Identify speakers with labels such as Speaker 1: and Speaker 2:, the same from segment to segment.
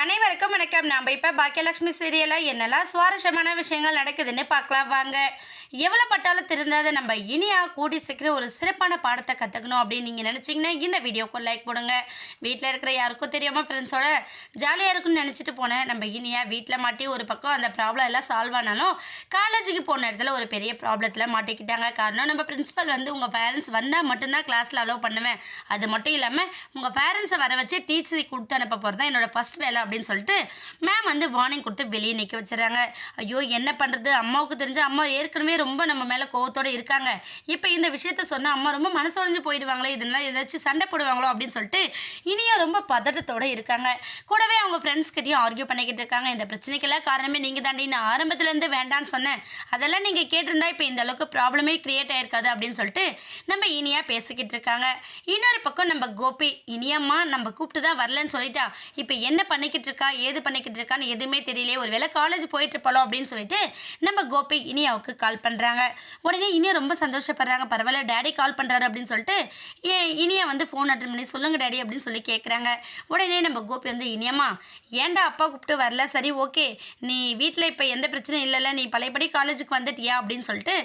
Speaker 1: அனைவருக்கும் வணக்கம். நாம் இப்போ பாக்கியலட்சுமி சீரியலில் என்னெல்லாம் சுவாரஸ்யமான விஷயங்கள் நடக்குதுன்னு பார்க்கலாம் வாங்க. எவ்வளோ பட்டாலும் திருந்தாத நம்ம இனியா கூடி சீக்கிரம் ஒரு சிறப்பான பாடத்தை கற்றுக்கணும் அப்படின்னு நீங்கள் நினச்சிங்கன்னா இந்த வீடியோக்கு லைக் போடுங்க. வீட்டில் இருக்கிற யாருக்கும் தெரியாமல் ஃப்ரெண்ட்ஸோட ஜாலியாக இருக்குன்னு நினச்சிட்டு போனேன். நம்ம இனியா வீட்டில் மாட்டி ஒரு பக்கம் அந்த ப்ராப்ளம் எல்லாம் சால்வ் ஆனாலும் காலேஜுக்கு போன இடத்துல ஒரு பெரிய ப்ராப்ளத்தில் மாட்டிக்கிட்டாங்க. காரணம் நம்ம பிரின்ஸிபல் உங்கள் பேரண்ட்ஸ் வந்தால் மட்டும்தான் கிளாஸில் அலோவ் பண்ணுவேன், அது மட்டும் இல்லாமல் உங்கள் பேரண்ட்ஸை வர வச்சு டீச்சரை கொடுத்து அனுப்ப போகிறது தான் என்னோடய ஃபஸ்ட் வேலை அப்படின்னு சொல்லிட்டு மேம் வார்னிங் கொடுத்து வெளியே நிற்க வச்சுறாங்க. ஐயோ என்ன பண்ணுறது, அம்மாவுக்கு தெரிஞ்ச அம்மா ஏற்கனவே ரொம்ப நம்ம மேலே கோவத்தோடு இருக்காங்க. இப்போ இந்த விஷயத்த சொன்னால் அம்மா ரொம்ப மனசொடைஞ்சு போயிடுவாங்களே, இதனால ஏதாச்சும் சண்டை போடுவாங்களோ அப்படின்னு சொல்லிட்டு இனியா ரொம்ப பதட்டத்தோடு இருக்காங்க. கூடவே அவங்க ஃப்ரெண்ட்ஸ்கிட்டையும் ஆர்கியூ பண்ணிக்கிட்டு இருக்காங்க. இந்த பிரச்சனைக்கெல்லாம் காரணமே நீங்கள் தாண்டி, நான் ஆரம்பத்துலேருந்து வேண்டான்னு சொன்னேன், அதெல்லாம் நீங்கள் கேட்டிருந்தா இப்போ இந்த அளவுக்கு ப்ராப்ளமே கிரியேட் ஆயிருக்காது அப்படின்னு சொல்லிட்டு நம்ம இனியா பேசிக்கிட்டு இருக்காங்க. இன்னொரு பக்கம் நம்ம கோபி, இனியம்மா நம்ம கூப்பிட்டு தான் வரலன்னு சொல்லிட்டா, இப்போ என்ன பண்ணிக்கிட்டு இருக்கா ஏது பண்ணிக்கிட்டு இருக்கான்னு எதுவுமே தெரியலையே, ஒரு வேளை காலேஜ் போயிட்டு இருப்பாளோ அப்படின்னு சொல்லிட்டு நம்ம கோபி இனியாவுக்கு கால் பண்ணுறாங்க. உடனே இனியா ரொம்ப சந்தோஷப்படுறாங்க. பரவாயில்ல டேடி கால் பண்ணுறாரு அப்படின்னு சொல்லிட்டு இனியா ஃபோன் அட்டன் பண்ணி சொல்லுங்கள் டேடி அப்படின்னு சொல்லி கேட்குறாங்க. உடனே நம்ம கோபி இனியம்மா ஏன்டா அப்பா கூப்பிட்டு வரல, சரி ஓகே நீ வீட்டில் இப்போ எந்த பிரச்சனையும் இல்லைல்ல, நீ பழையபடி காலேஜுக்கு வந்துட்டியா அப்படின்னு சொல்லிட்டு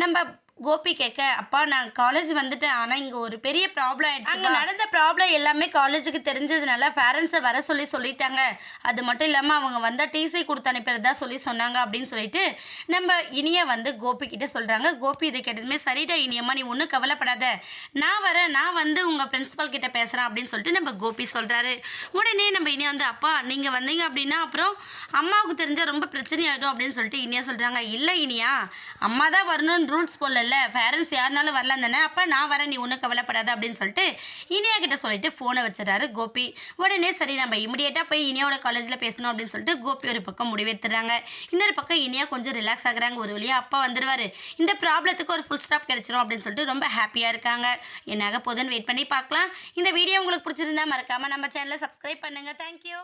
Speaker 1: நம்ம கோபி கேட்க, அப்பா நான் காலேஜ் வந்துட்டேன், ஆனால் இங்கே ஒரு பெரிய ப்ராப்ளம் ஆயிடுச்சு. அங்கே நடந்த ப்ராப்ளம் எல்லாமே காலேஜுக்கு தெரிஞ்சதுனால பேரண்ட்ஸை வர சொல்லிட்டாங்க, அது மட்டும் இல்லாமல் அவங்க வந்தால் டிசி கொடுத்து அனுப்பிறதா சொன்னாங்க அப்படின்னு சொல்லிட்டு நம்ம இனியா கோபி கிட்டே சொல்கிறாங்க. கோபி இதை கேட்டதுமே சரிடா இனியம்மா நீ ஒன்றும் கவலைப்படாத, நான் வரேன், நான் உங்கள் பிரின்ஸிபல் கிட்டே பேசுகிறேன் அப்படின்னு சொல்லிட்டு நம்ம கோபி சொல்கிறாரு. உடனே நம்ம இனியா அப்பா நீங்கள் வந்தீங்க அப்படின்னா அப்புறம் அம்மாவுக்கு தெரிஞ்சால் ரொம்ப பிரச்சனை ஆகிடும் அப்படின்னு சொல்லிட்டு இனியா சொல்கிறாங்க. இல்லை இனியா அம்மா தான் வரணும்னு ரூல்ஸ் போடல, பேரண்ட்ஸ் யாருனாலும் வரலாம் தானே, அப்போ நான் வரேன் நீ ஒன்றும் கவலைப்படாத அப்படின்னு சொல்லிட்டு இனியா கிட்ட சொல்லிட்டு ஃபோனை வச்சுறாரு கோபி. உடனே சரி நம்ம இமிடியேட்டாக போய் இனியாவோட காலேஜில் பேசணும் அப்படின்னு சொல்லிட்டு கோபி ஒரு பக்கம் முடிவெடுத்துறாங்க. இன்னொரு பக்கம் இனியா கொஞ்சம் ரிலாக்ஸ் ஆகுறாங்க. ஒரு வழியாக அப்பா வந்துடுவார், இந்த ப்ராப்ளத்துக்கு ஒரு ஃபுல் ஸ்டாப் கிடைச்சிரும் அப்படின்னு சொல்லிட்டு ரொம்ப ஹாப்பியாக இருக்காங்க. என்னாக போதுன்னு வெயிட் பண்ணி பார்க்கலாம். இந்த வீடியோ உங்களுக்கு பிடிச்சிருந்தா மறக்காமல் நம்ம சேனலை சப்ஸ்கிரைப் பண்ணுங்கள். தேங்க்யூ.